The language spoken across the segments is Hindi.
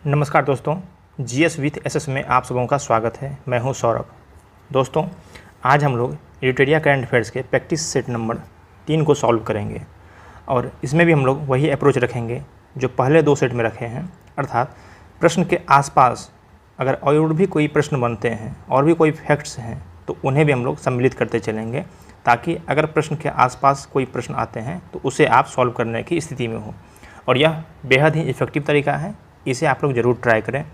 नमस्कार दोस्तों, जीएस विथ एसएस में आप सबों का स्वागत है। मैं हूं सौरभ। दोस्तों, आज हम लोग एडिटोरिया करंट अफेयर्स के प्रैक्टिस सेट नंबर 3 को सॉल्व करेंगे और इसमें भी हम लोग वही अप्रोच रखेंगे जो पहले 2 सेट में रखे हैं। अर्थात प्रश्न के आसपास अगर और भी कोई प्रश्न बनते हैं और भी कोई फैक्ट्स हैं तो उन्हें भी हम लोग सम्मिलित करते चलेंगे, ताकि अगर प्रश्न के आसपास कोई प्रश्न आते हैं तो उसे आप सॉल्व करने की स्थिति में हो। और यह बेहद ही इफ़ेक्टिव तरीका है, इसे आप लोग ज़रूर ट्राई करें।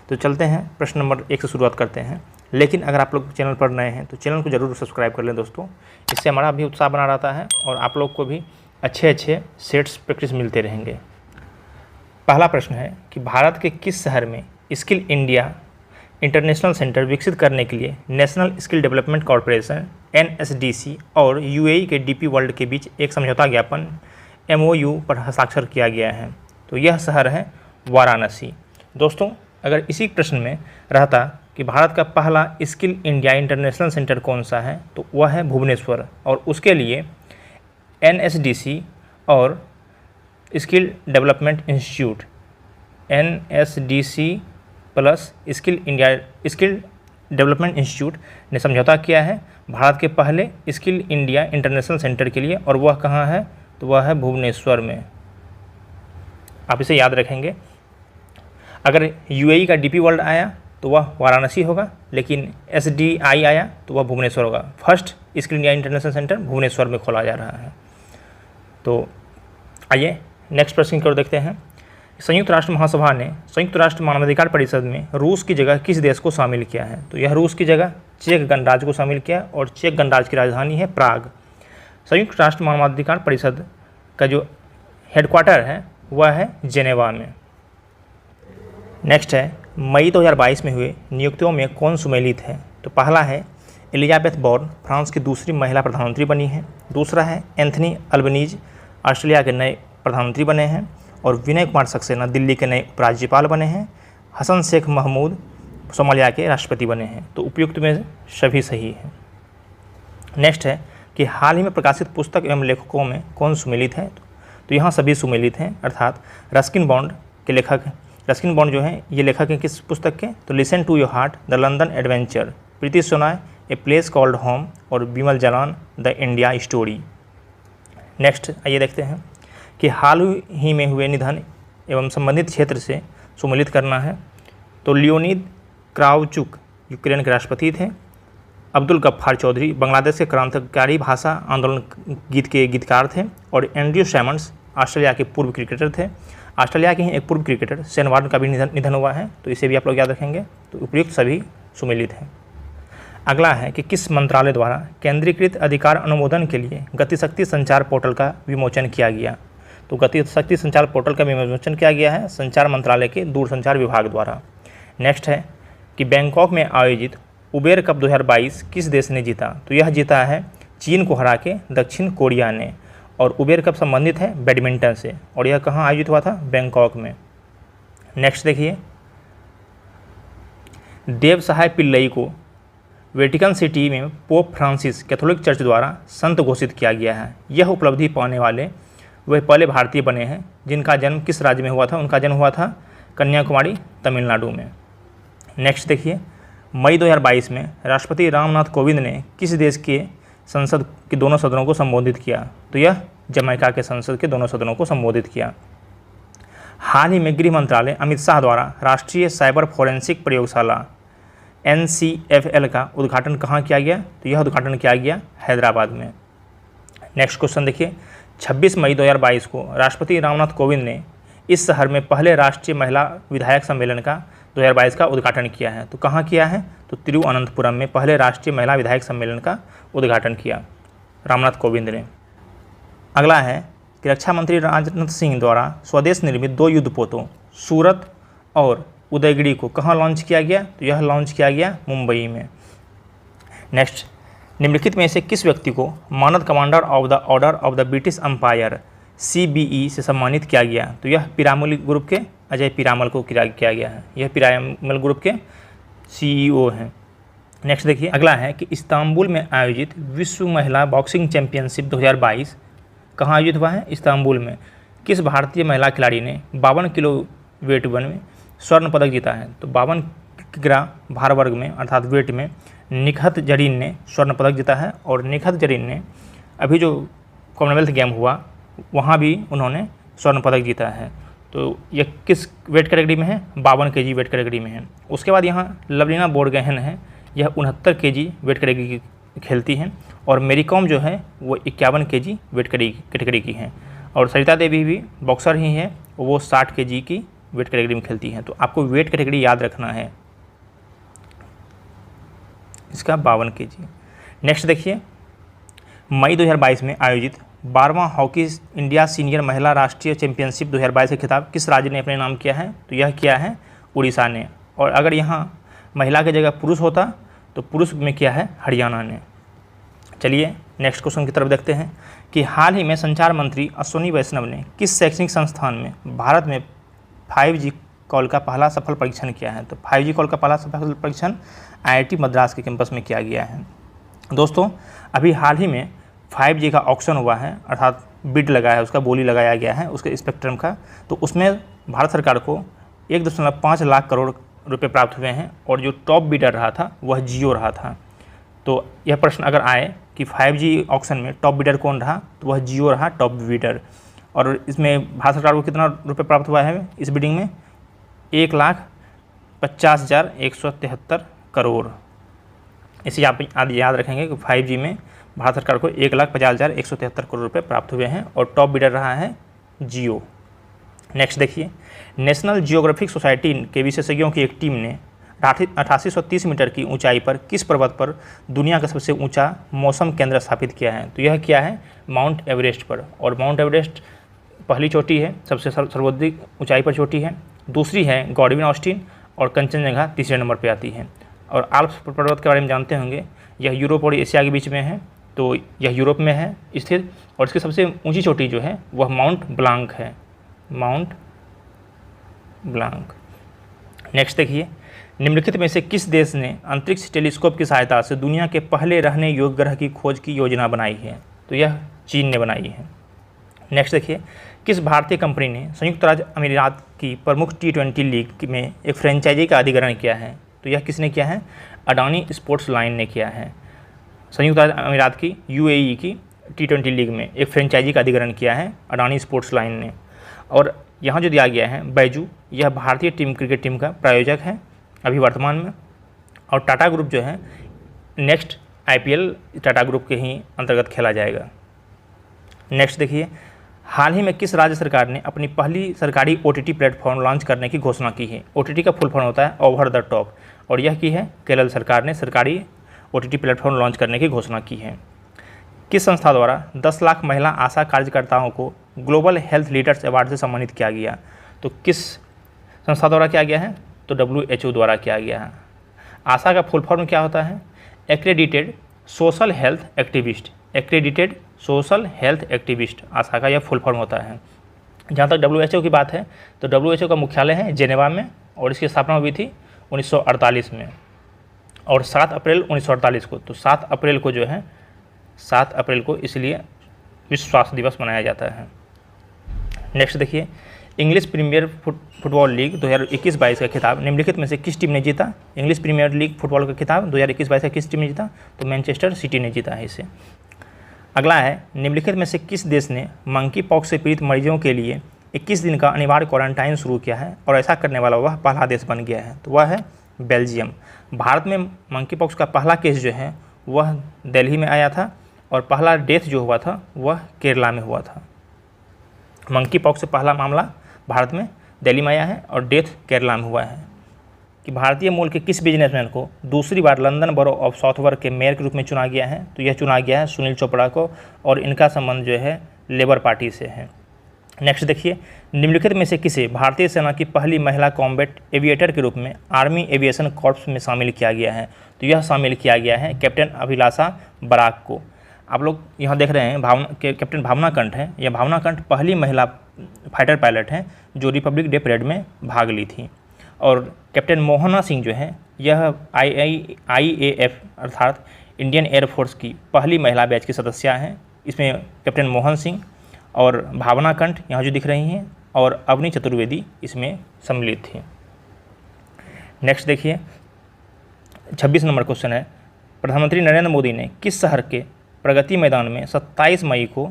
तो चलते हैं, प्रश्न नंबर 1 से शुरुआत करते हैं। लेकिन अगर आप लोग चैनल पर नए हैं तो चैनल को ज़रूर सब्सक्राइब कर लें दोस्तों, इससे हमारा भी उत्साह बना रहता है और आप लोग को भी अच्छे सेट्स प्रैक्टिस मिलते रहेंगे। पहला प्रश्न है कि भारत के किस शहर में स्किल इंडिया इंटरनेशनल सेंटर विकसित करने के लिए national skill development corporation NSDC और UAE के DP वर्ल्ड के बीच एक समझौता ज्ञापन MOU पर हस्ताक्षर किया गया है? तो यह शहर है वाराणसी। दोस्तों, अगर इसी प्रश्न में रहता कि भारत का पहला स्किल इंडिया इंटरनेशनल सेंटर कौन सा है, तो वह है भुवनेश्वर, और उसके लिए NSDC और skill development institute NSDC plus skill development institute ने समझौता किया है भारत के पहले स्किल इंडिया इंटरनेशनल सेंटर के लिए, और वह कहाँ है? तो वह है भुवनेश्वर में। आप इसे याद रखेंगे। अगर UAE का DP वर्ल्ड आया तो वह वाराणसी होगा, लेकिन SDI आया तो वह भुवनेश्वर होगा। First skill India international centre Bhubaneswar में खोला जा रहा है। तो आइए नेक्स्ट प्रश्न की ओर देखते हैं। संयुक्त राष्ट्र महासभा ने संयुक्त राष्ट्र मानवाधिकार परिषद में रूस की जगह किस देश को शामिल किया है? तो यह रूस की जगह चेक गणराज्य को शामिल किया, और चेक गणराज्य की राजधानी है प्राग। संयुक्त राष्ट्र मानवाधिकार परिषद का जो हेडक्वार्टर है वह है जेनेवा में। नेक्स्ट है, मई 2022 में हुए नियुक्तियों में कौन सुमेलित है? तो पहला है एलिजाबेथ बोर्न, फ्रांस की दूसरी महिला प्रधानमंत्री बनी है। दूसरा है एंथनी अल्बनीज, ऑस्ट्रेलिया के नए प्रधानमंत्री बने हैं। और विनय कुमार सक्सेना दिल्ली के नए उपराज्यपाल बने हैं। हसन शेख महमूद सोमालिया के राष्ट्रपति बने हैं। तो उपयुक्त में सभी सही हैं। नेक्स्ट है कि हाल ही में प्रकाशित पुस्तक एवं लेखकों में कौन सुमेलित है? तो यहाँ सभी सुमेलित हैं। अर्थात रस्किन बॉन्ड के लेखक, रस्किन बॉन्ड जो हैं ये लेखक हैं किस पुस्तक के? तो listen to your heart, the London adventure, Preeti Shenoy, a place called home, और Bimal Jalan, the India story. Next आइए देखते हैं कि हाल ही में हुए निधन एवं संबंधित क्षेत्र से सुमेलित करना है। तो लियोनिद क्राउचुक यूक्रेन के राष्ट्रपति थे। अब्दुल गफ्फार चौधरी बांग्लादेश के क्रांतिकारी भाषा आंदोलन गीत के गीतकार थे। और एंड्रयू सैमंड्स ऑस्ट्रेलिया के पूर्व क्रिकेटर थे। ऑस्ट्रेलिया के ही एक पूर्व क्रिकेटर शेन वार्न का भी निधन हुआ है, तो इसे भी आप लोग याद रखेंगे। तो उपयुक्त सभी सुमेलित हैं। अगला है कि किस मंत्रालय द्वारा केंद्रीकृत अधिकार अनुमोदन के लिए गतिशक्ति संचार पोर्टल का विमोचन किया गया? तो गतिशक्ति संचार पोर्टल का विमोचन किया गया है संचार मंत्रालय के दूरसंचार विभाग द्वारा। नेक्स्ट है कि बैंकॉक में आयोजित उबेर कप 2022 किस देश ने जीता? तो यह जीता है चीन को हरा के दक्षिण कोरिया ने। और उबेर कप संबंधित है बैडमिंटन से, और यह कहाँ आयोजित हुआ था? बैंकॉक में। नेक्स्ट देखिए, देव सहाय पिल्लई को वेटिकन सिटी में पोप फ्रांसिस कैथोलिक चर्च द्वारा संत घोषित किया गया है। यह उपलब्धि पाने वाले वह पहले भारतीय बने हैं जिनका जन्म किस राज्य में हुआ था? उनका जन्म हुआ था कन्याकुमारी, तमिलनाडु में। नेक्स्ट देखिए, मई 2022 में राष्ट्रपति रामनाथ कोविंद ने किस देश के संसद के दोनों सदनों को संबोधित किया? तो यह जमैका के संसद के दोनों सदनों को संबोधित किया। हाल ही में गृह मंत्रालय अमित शाह द्वारा राष्ट्रीय साइबर फोरेंसिक प्रयोगशाला NCFL का उद्घाटन कहाँ किया गया? तो यह उद्घाटन किया गया हैदराबाद में। नेक्स्ट क्वेश्चन देखिए, 26 मई 2022 को राष्ट्रपति रामनाथ कोविंद ने इस शहर में पहले राष्ट्रीय महिला विधायक सम्मेलन का 2022 का उद्घाटन किया है। तो कहाँ किया है? तो तिरुवनंतपुरम में पहले राष्ट्रीय महिला विधायक सम्मेलन का उद्घाटन किया रामनाथ कोविंद ने। अगला है कि रक्षा मंत्री राजनाथ सिंह द्वारा स्वदेश निर्मित 2 युद्धपोतों सूरत और उदयगिरी को कहाँ लॉन्च किया गया? तो यह लॉन्च किया गया मुंबई में। नेक्स्ट, निम्नलिखित में से किस व्यक्ति को मानद commander of the order of the British Empire CBE से सम्मानित किया गया? तो यह पीरामल ग्रुप के अजय पीरामल को किया गया है। यह पीरामल ग्रुप के CEO हैं। नेक्स्ट देखिए, अगला है कि इस्तांबुल में आयोजित विश्व महिला बॉक्सिंग चैंपियनशिप 2022 कहाँ आयोजित हुआ है? इस्तांबुल में। किस भारतीय महिला खिलाड़ी ने 52 किलो वेट वन में स्वर्ण पदक जीता है। तो 52 किग्रा भार वर्ग में अर्थात वेट में निखत जरीन ने स्वर्ण पदक जीता है। और निखत जरीन ने अभी जो कॉमनवेल्थ गेम हुआ वहाँ भी उन्होंने स्वर्ण पदक जीता है। तो यह किस वेट कैटेगरी में है? 52 kg वेट कैटेगरी में है। उसके बाद यहाँ लवलीना बोरगोहेन है, यह 69 kg वेट कैटेगरी की खेलती हैं। और मेरी कॉम जो है वो 51 kg वेट कैटेगरी की हैं। और सरिता देवी भी बॉक्सर ही हैं, वो 60 kg की वेट कैटेगरी में खेलती हैं। तो आपको वेट कैटेगरी याद रखना है इसका 52 kg। नेक्स्ट देखिए, मई 2022 में आयोजित 12वां हॉकी इंडिया सीनियर महिला राष्ट्रीय चैंपियनशिप 2022 का खिताब किस राज्य ने अपने नाम किया है? तो यह किया है उड़ीसा ने। और अगर यहाँ महिला की जगह पुरुष होता तो पुरुष में किया है हरियाणा ने। चलिए नेक्स्ट क्वेश्चन की तरफ देखते हैं कि हाल ही में संचार मंत्री अश्विनी वैष्णव ने किस शैक्षणिक संस्थान में भारत में 5G कॉल का पहला सफल परीक्षण किया है? तो 5G कॉल का पहला सफल परीक्षण IIT मद्रास के कैंपस में किया गया है। दोस्तों अभी हाल ही में 5G का ऑक्शन हुआ है, अर्थात बिड लगा है, उसका बोली लगाया गया है उसके स्पेक्ट्रम का। तो उसमें भारत सरकार को 1.5 लाख करोड़ रुपए प्राप्त हुए हैं। और जो टॉप बिडर रहा था वह जियो रहा था। तो यह प्रश्न अगर आए कि 5G ऑक्शन में टॉप बिडर कौन रहा, तो वह जियो रहा टॉप बिडर। और इसमें भारत सरकार को कितना रुपये प्राप्त हुआ है इस बिडिंग में? 1,50,173 करोड़। इसे आप याद रखेंगे कि 5G में भारत सरकार को 1,50,173 करोड़ रुपए प्राप्त हुए हैं। और टॉप बिडर रहा है जियो। नेक्स्ट देखिए, नेशनल जियोग्राफिक सोसाइटी के विशेषज्ञों की एक टीम ने 8830 मीटर की ऊंचाई पर किस पर्वत पर दुनिया का सबसे ऊंचा मौसम केंद्र स्थापित किया है? तो यह किया है माउंट एवरेस्ट पर। और माउंट एवरेस्ट पहली चोटी है, सबसे सर्वाधिक ऊंचाई पर चोटी है। दूसरी है गॉडविन ऑस्टिन और कंचनजंगा तीसरे नंबर पर आती है। और आल्प्स पर्वत के बारे में जानते होंगे, यह यूरोप और एशिया के बीच में है। तो यह यूरोप में है स्थित। और इसकी सबसे ऊंची चोटी जो है वह माउंट ब्लांक है, माउंट ब्लांक। नेक्स्ट देखिए, निम्नलिखित में से किस देश ने अंतरिक्ष टेलीस्कोप की सहायता से दुनिया के पहले रहने योग्य ग्रह की खोज की योजना बनाई है? तो यह चीन ने बनाई है। नेक्स्ट देखिए, किस भारतीय कंपनी ने संयुक्त राज्य अमीरात की प्रमुख T20 लीग में एक फ्रेंचाइजी का अधिग्रहण किया है? तो यह किसने किया है? अडानी स्पोर्ट्स लाइन ने किया है। संयुक्त राज्य अमीरात की UAE की T20 लीग में एक फ्रेंचाइजी का अधिग्रहण किया है अडानी स्पोर्ट्स लाइन ने। और यहाँ जो दिया गया है बैजू, यह भारतीय क्रिकेट टीम का प्रायोजक है अभी वर्तमान में। और टाटा ग्रुप जो है नेक्स्ट IPL टाटा ग्रुप के ही अंतर्गत खेला जाएगा। नेक्स्ट देखिए, हाल ही में किस राज्य सरकार ने अपनी पहली सरकारी OTT प्लेटफॉर्म लॉन्च करने की घोषणा की है? OTT का फुल फॉर्म होता है ओवर द टॉप। और यह की है केरल सरकार ने सरकारी OTT प्लेटफॉर्म लॉन्च करने की घोषणा की है। किस संस्था द्वारा 10 लाख महिला आशा कार्यकर्ताओं को ग्लोबल हेल्थ लीडर्स अवार्ड से सम्मानित किया गया? तो किस संस्था द्वारा किया गया है? तो WHO द्वारा किया गया है। आशा का फुल फॉर्म क्या होता है? Accredited social health activist. Accredited social health activist ASHA का यह फुल फॉर्म होता है। जहाँ तक WHO की बात है तो WHO का मुख्यालय है जेनेवा में। और इसकी स्थापना हुई थी 1948 में और 7 अप्रैल 1948 को। तो 7 अप्रैल को जो है 7 अप्रैल को इसलिए विश्व स्वास्थ्य दिवस मनाया जाता है। नेक्स्ट देखिए, इंग्लिश प्रीमियर फुटबॉल लीग 2021-22 का खिताब निम्नलिखित में से किस टीम ने जीता? इंग्लिश प्रीमियर लीग फुटबॉल का खिताब 2021-22 का किस टीम ने जीता? तो मैनचेस्टर सिटी ने जीता है इसे। अगला है, निम्नलिखित में से किस देश ने मंकी पॉक्स से पीड़ित मरीजों के लिए 21 दिन का अनिवार्य क्वारंटाइन शुरू किया है और ऐसा करने वाला वह पहला देश बन गया है? तो वह है बेल्जियम। भारत में मंकी पॉक्स का पहला केस जो है वह दिल्ली में आया था और पहला डेथ जो हुआ था वह केरला में हुआ था। मंकी पॉक्स से पहला मामला भारत में दिल्ली में आया है और डेथ केरला में हुआ है। कि भारतीय मूल के किस बिजनेसमैन को दूसरी बार लंदन बरो ऑफ साउथवर्क के मेयर के रूप में चुना गया है? तो यह चुना गया है सुनील चोपड़ा को और इनका संबंध जो है लेबर पार्टी से है। नेक्स्ट देखिए, निम्नलिखित में से किसे भारतीय सेना की पहली महिला कॉम्बैट एविएटर के रूप में आर्मी एविएशन कॉर्प्स में शामिल किया गया है? तो यह शामिल किया गया है कैप्टन अभिलाषा बराक को। आप लोग यहाँ देख रहे हैं कैप्टन भावना कंठ है। यह भावना कंठ पहली महिला फाइटर पायलट हैं जो रिपब्लिक डे परेड में भाग ली थी। और कैप्टन मोहना सिंह जो है यह IAF अर्थात इंडियन एयरफोर्स की पहली महिला बैच की सदस्य हैं। इसमें कैप्टन मोहन सिंह और भावना कंठ यहाँ जो दिख रही हैं और अवनी चतुर्वेदी इसमें सम्मिलित थी। नेक्स्ट देखिए 26 नंबर क्वेश्चन है, प्रधानमंत्री नरेंद्र मोदी ने किस शहर के प्रगति मैदान में 27 मई को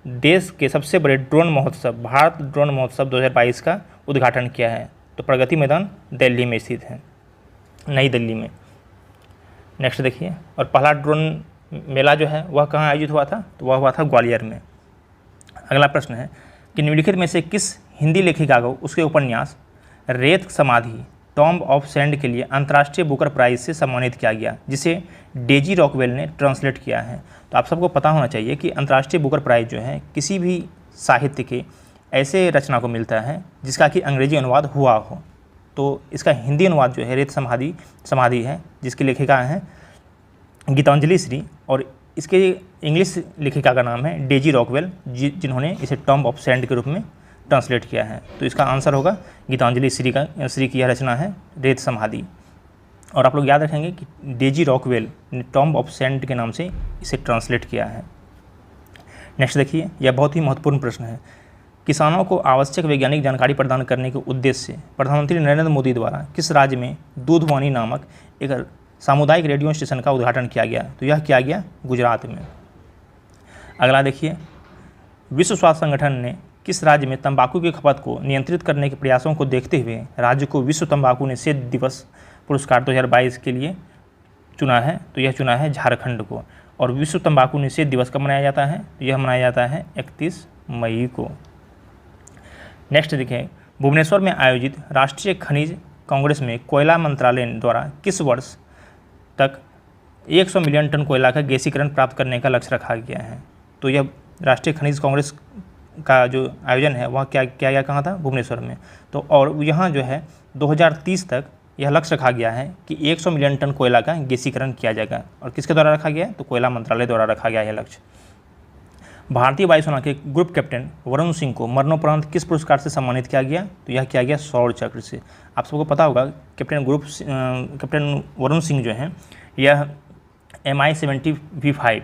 देश के सबसे बड़े ड्रोन महोत्सव भारत ड्रोन महोत्सव 2022 का उद्घाटन किया है? तो प्रगति मैदान दिल्ली में स्थित है, नई दिल्ली में। नेक्स्ट देखिए, और पहला ड्रोन मेला जो है वह कहाँ आयोजित हुआ था? तो वह हुआ था ग्वालियर में। अगला प्रश्न है कि निम्नलिखित में से किस हिंदी लेखिका को उसके उपन्यास रेत समाधि टॉम्ब ऑफ सैंड के लिए अंतर्राष्ट्रीय बुकर प्राइज से सम्मानित किया गया, जिसे डेजी रॉकवेल ने ट्रांसलेट किया है? तो आप सबको पता होना चाहिए कि अंतर्राष्ट्रीय बुकर प्राइज जो है किसी भी साहित्य के ऐसे रचना को मिलता है जिसका कि अंग्रेजी अनुवाद हुआ हो। तो इसका हिंदी अनुवाद जो है रेत समाधि है, जिसकी लेखिका हैं गीतांजलि श्री, और इसके इंग्लिश लेखिका का नाम है डेजी रॉकवेल, जिन्होंने इसे टॉम्ब ऑफ सैंड के रूप में ट्रांसलेट किया है। तो इसका आंसर होगा गीतांजलि श्री की यह रचना है रेत समाधि। और आप लोग याद रखेंगे कि डेजी रॉकवेल ने टॉम्ब ऑफ सैंड के नाम से इसे ट्रांसलेट किया है। नेक्स्ट देखिए, यह बहुत ही महत्वपूर्ण प्रश्न है। किसानों को आवश्यक वैज्ञानिक जानकारी प्रदान करने के उद्देश्य से प्रधानमंत्री नरेंद्र मोदी द्वारा किस राज्य में दूधवानी नामक एक सामुदायिक रेडियो स्टेशन का उद्घाटन किया गया? तो यह किया गया गुजरात में। अगला देखिए, विश्व स्वास्थ्य संगठन ने किस राज्य में तंबाकू की खपत को नियंत्रित करने के प्रयासों को देखते हुए राज्य को विश्व तंबाकू निषेध दिवस पुरस्कार 2022 के लिए चुना है? तो यह चुना है झारखंड को। और विश्व तंबाकू निषेध दिवस कब मनाया जाता है? तो यह मनाया जाता है 31 मई को। नेक्स्ट देखिए, भुवनेश्वर में आयोजित राष्ट्रीय खनिज कांग्रेस में कोयला मंत्रालय द्वारा किस वर्ष तक 100 मिलियन टन कोयला का गैसीकरण प्राप्त करने का लक्ष्य रखा गया है? तो यह राष्ट्रीय खनिज कांग्रेस का जो आयोजन है वह क्या गया कहाँ था? भुवनेश्वर में। तो और यहाँ जो है 2030 तक यह लक्ष्य रखा गया है कि 100 मिलियन टन कोयला का गैसीकरण किया जाएगा। और किसके द्वारा रखा गया है? तो कोयला मंत्रालय द्वारा रखा गया है लक्ष्य। भारतीय वायुसेना के ग्रुप कैप्टन वरुण सिंह को मरणोपरांत किस पुरस्कार से सम्मानित किया गया? तो यह किया गया शौर्य चक्र से। आप सबको पता होगा कैप्टन वरुण सिंह जो हैं यह MI-17 V5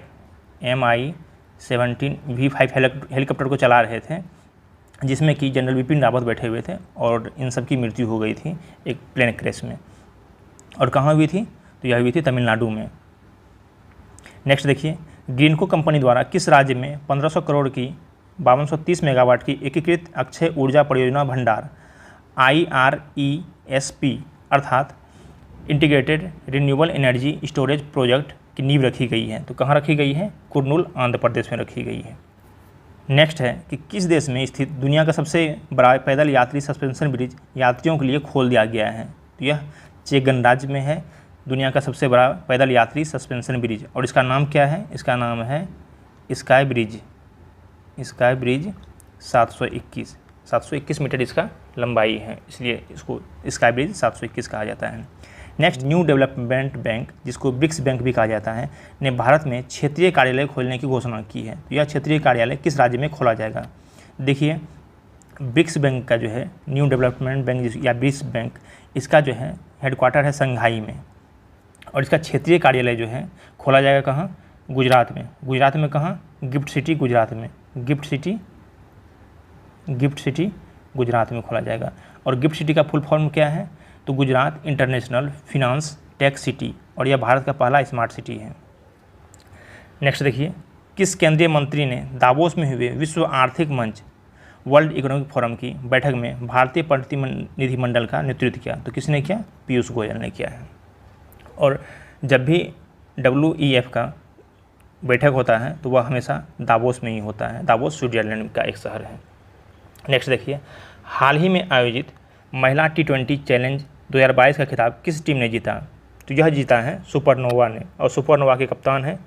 हेलीकॉप्टर को चला रहे थे, जिसमें कि जनरल बिपिन रावत बैठे हुए थे, और इन सब की मृत्यु हो गई थी एक प्लेन क्रैश में। और कहाँ हुई थी? तो यह हुई थी तमिलनाडु में। नेक्स्ट देखिए, ग्रीनको कंपनी द्वारा किस राज्य में 1500 करोड़ की 5230 मेगावाट की एकीकृत अक्षय ऊर्जा परियोजना भंडार IRESP अर्थात integrated renewable energy storage project की नींव रखी गई है? तो कहाँ रखी गई है? कुर्नूल आंध्र प्रदेश में रखी गई है। नेक्स्ट है कि किस देश में स्थित दुनिया का सबसे बड़ा पैदल यात्री सस्पेंशन ब्रिज यात्रियों के लिए खोल दिया गया है? तो यह चेक गणराज्य में है दुनिया का सबसे बड़ा पैदल यात्री सस्पेंशन ब्रिज। और इसका नाम क्या है? इसका नाम है स्काई ब्रिज 721 मीटर इसका लंबाई है, इसलिए इसको स्काई ब्रिज 721 कहा जाता है। नेक्स्ट, न्यू डेवलपमेंट बैंक, जिसको ब्रिक्स बैंक भी कहा जाता है, ने भारत में क्षेत्रीय कार्यालय खोलने की घोषणा की है। तो यह क्षेत्रीय कार्यालय किस राज्य में खोला जाएगा? देखिए, ब्रिक्स बैंक का जो है न्यू डेवलपमेंट बैंक या ब्रिक्स बैंक, इसका जो है हेडक्वार्टर है संघाई में, और इसका क्षेत्रीय कार्यालय जो है खोला जाएगा कहाँ? गुजरात में। गुजरात में कहाँ? गिफ्ट सिटी गुजरात में। गिफ्ट सिटी गुजरात में खोला जाएगा। और गिफ्ट सिटी का फुल फॉर्म क्या है? तो Gujarat international finance tech city, और यह भारत का पहला स्मार्ट सिटी है। नेक्स्ट देखिए, किस केंद्रीय मंत्री ने दावोस में हुए विश्व आर्थिक मंच वर्ल्ड इकोनॉमिक फोरम की बैठक में भारतीय प्रतिनिधिमंडल का नेतृत्व किया? तो किसने किया? पीयूष गोयल ने किया है। और जब भी WEF का बैठक होता है तो वह हमेशा दावोस में ही होता है। दावोस स्विट्जरलैंड का एक शहर है। नेक्स्ट देखिए, हाल ही में आयोजित महिला T20 चैलेंज 2022 का खिताब किस टीम ने जीता? तो यह जीता है सुपरनोवा ने, और सुपरनोवा के कप्तान हैं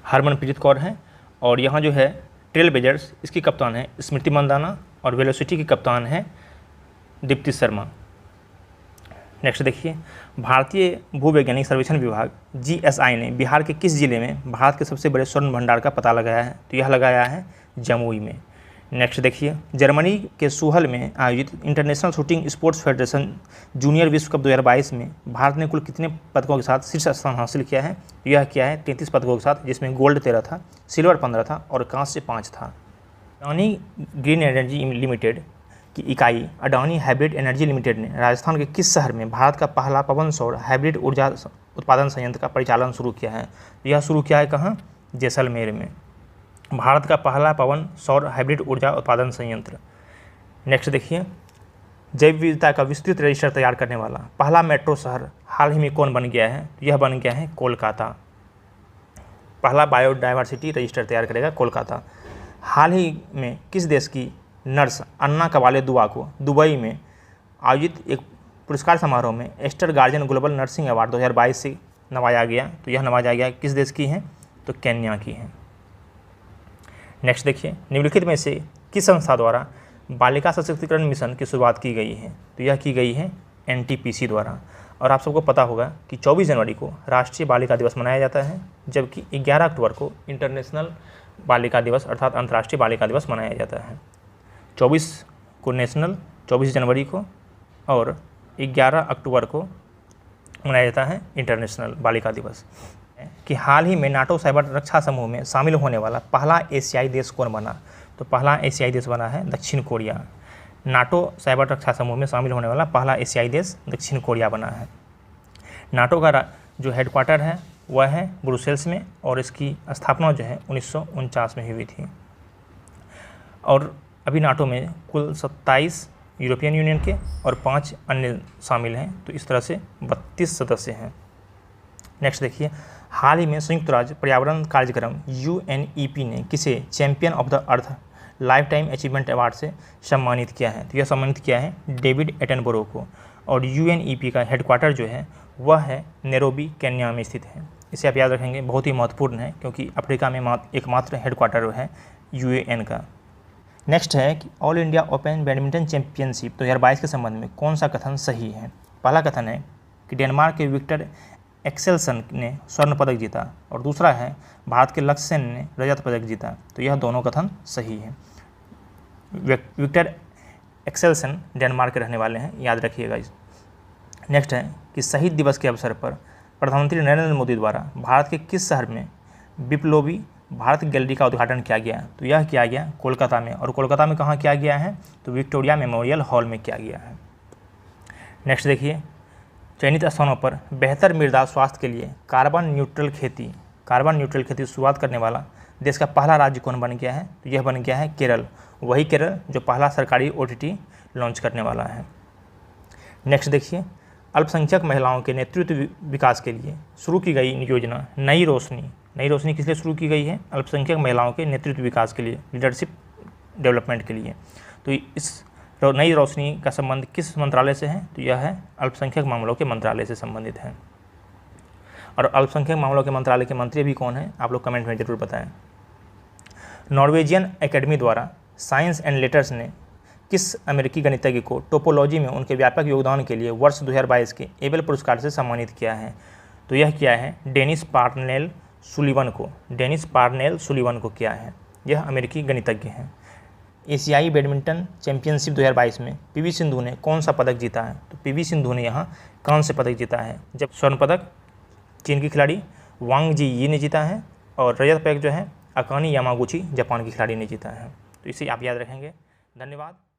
हरमनप्रीत कौर हैं। और यहाँ जो है ट्रेल ब्लेजर्स, इसकी कप्तान है स्मृति मंदाना, और वेलोसिटी की कप्तान है दीप्ति शर्मा। नेक्स्ट देखिए, भारतीय भूवैज्ञानिक सर्वेक्षण विभाग GSI ने बिहार के किस जिले में भारत के सबसे बड़े स्वर्ण भंडार का पता लगाया है? तो यह लगाया है जमुई में। नेक्स्ट देखिए, जर्मनी के सूहल में आयोजित international shooting sports federation junior विश्व कप 2022 में भारत ने कुल कितने पदकों के साथ शीर्ष स्थान हासिल किया है? यह किया है 33 पदकों के साथ, जिसमें गोल्ड 13 था, सिल्वर 15 था और कांस्य 5 था। अडानी ग्रीन एनर्जी लिमिटेड की इकाई अडानी हाइब्रिड एनर्जी लिमिटेड ने राजस्थान के किस शहर में भारत का पहला पवन सौर हाइब्रिड ऊर्जा उत्पादन संयंत्र का परिचालन शुरू किया है? यह शुरू किया है कहाँ? जैसलमेर में। भारत का पहला पवन सौर हाइब्रिड ऊर्जा उत्पादन संयंत्र। नेक्स्ट देखिए, जैव विविधता का विस्तृत रजिस्टर तैयार करने वाला पहला मेट्रो शहर हाल ही में कौन बन गया है? यह बन गया है कोलकाता। पहला बायोडायवर्सिटी रजिस्टर तैयार करेगा कोलकाता। हाल ही में किस देश की नर्स अन्ना कवाले दुआ को दुबई में आयोजित एक पुरस्कार समारोह में Aster guardian global nursing award 2022 से नवाजा गया? तो यह नवाजा गया किस देश की है? तो केन्या की है। नेक्स्ट देखिए, निम्नलिखित में से किस संस्था द्वारा बालिका सशक्तिकरण मिशन की शुरुआत की गई है? तो यह की गई है NTPC द्वारा। और आप सबको पता होगा कि 24 जनवरी को राष्ट्रीय बालिका दिवस मनाया जाता है, जबकि 11 अक्टूबर को इंटरनेशनल बालिका दिवस अर्थात अंतर्राष्ट्रीय बालिका दिवस मनाया जाता है। 24 को नेशनल, 24 जनवरी को, और 11 अक्टूबर को मनाया जाता है इंटरनेशनल बालिका दिवस। कि हाल ही में नाटो साइबर रक्षा समूह में शामिल होने वाला पहला एशियाई देश कौन बना? तो पहला एशियाई देश बना है दक्षिण कोरिया। नाटो साइबर रक्षा समूह में शामिल होने वाला पहला एशियाई देश दक्षिण कोरिया बना है। नाटो का जो हेडक्वार्टर है वह है ब्रुसेल्स में, और इसकी स्थापना जो है 1949 में हुई थी। और अभी नाटो में कुल 27 यूरोपियन यूनियन के और 5 अन्य शामिल हैं, तो इस तरह से 32 सदस्य हैं। नेक्स्ट देखिए, हाल ही में संयुक्त राज्य पर्यावरण कार्यक्रम UNEP ने किसे champion of the earth life time achievement award से सम्मानित किया है? तो यह सम्मानित किया है डेविड एटनबरो को। और UNEP का हेडक्वार्टर जो है वह है नैरोबी केन्या में स्थित है। इसे आप याद रखेंगे, बहुत ही महत्वपूर्ण है क्योंकि अफ्रीका में एकमात्र हेडक्वार्टर है UN का। नेक्स्ट है कि all India open badminton championship 2022 के संबंध में कौन सा कथन सही है? पहला कथन है कि डेनमार्क के विक्टर एक्सेल्सन ने स्वर्ण पदक जीता, और दूसरा है भारत के लक्ष्य सेन ने रजत पदक जीता। तो यह दोनों कथन सही है। विक्टर एक्सेल्सन डेनमार्क के रहने वाले हैं, याद रखिएगा इस। नेक्स्ट है कि शहीद दिवस के अवसर पर प्रधानमंत्री नरेंद्र मोदी द्वारा भारत के किस शहर में बिप्लोबी भारत गैलरी का उद्घाटन किया गया? तो यह किया गया कोलकाता में। और कोलकाता में कहाँ किया गया है? तो विक्टोरिया मेमोरियल हॉल में किया गया है। नेक्स्ट देखिए, चयनित स्थानों पर बेहतर मृदा स्वास्थ्य के लिए कार्बन न्यूट्रल खेती शुरुआत करने वाला देश का पहला राज्य कौन बन गया है? तो यह बन गया है केरल। वही केरल जो पहला सरकारी OTT लॉन्च करने वाला है। नेक्स्ट देखिए, अल्पसंख्यक महिलाओं के नेतृत्व विकास के लिए शुरू की गई योजना नई रोशनी किस लिए शुरू की गई है? अल्पसंख्यक महिलाओं के नेतृत्व विकास के लिए, लीडरशिप डेवलपमेंट के लिए। तो इस नई रोशनी का संबंध किस मंत्रालय से है? तो यह है अल्पसंख्यक मामलों के मंत्रालय से संबंधित है। और अल्पसंख्यक मामलों के मंत्रालय के मंत्री भी कौन है? आप लोग कमेंट में जरूर बताएं। नॉर्वेजियन एकेडमी द्वारा साइंस एंड लेटर्स ने किस अमेरिकी गणितज्ञ को टोपोलॉजी में उनके व्यापक योगदान के लिए वर्ष 2022 के एबेल पुरस्कार से सम्मानित किया है? तो यह किया है डेनिस पार्नेल सुलिवन को किया है। यह अमेरिकी गणितज्ञ हैं। एशियाई बैडमिंटन चैंपियनशिप 2022 में PV सिंधु ने कौन सा पदक जीता है? तो PV सिंधु ने यहाँ कांस्य पदक जीता है, जब स्वर्ण पदक चीन की खिलाड़ी वांग जी यी ने जीता है, और रजत पदक जो है अकाने यामागुची जापान की खिलाड़ी ने जीता है। तो इसे आप याद रखेंगे। धन्यवाद।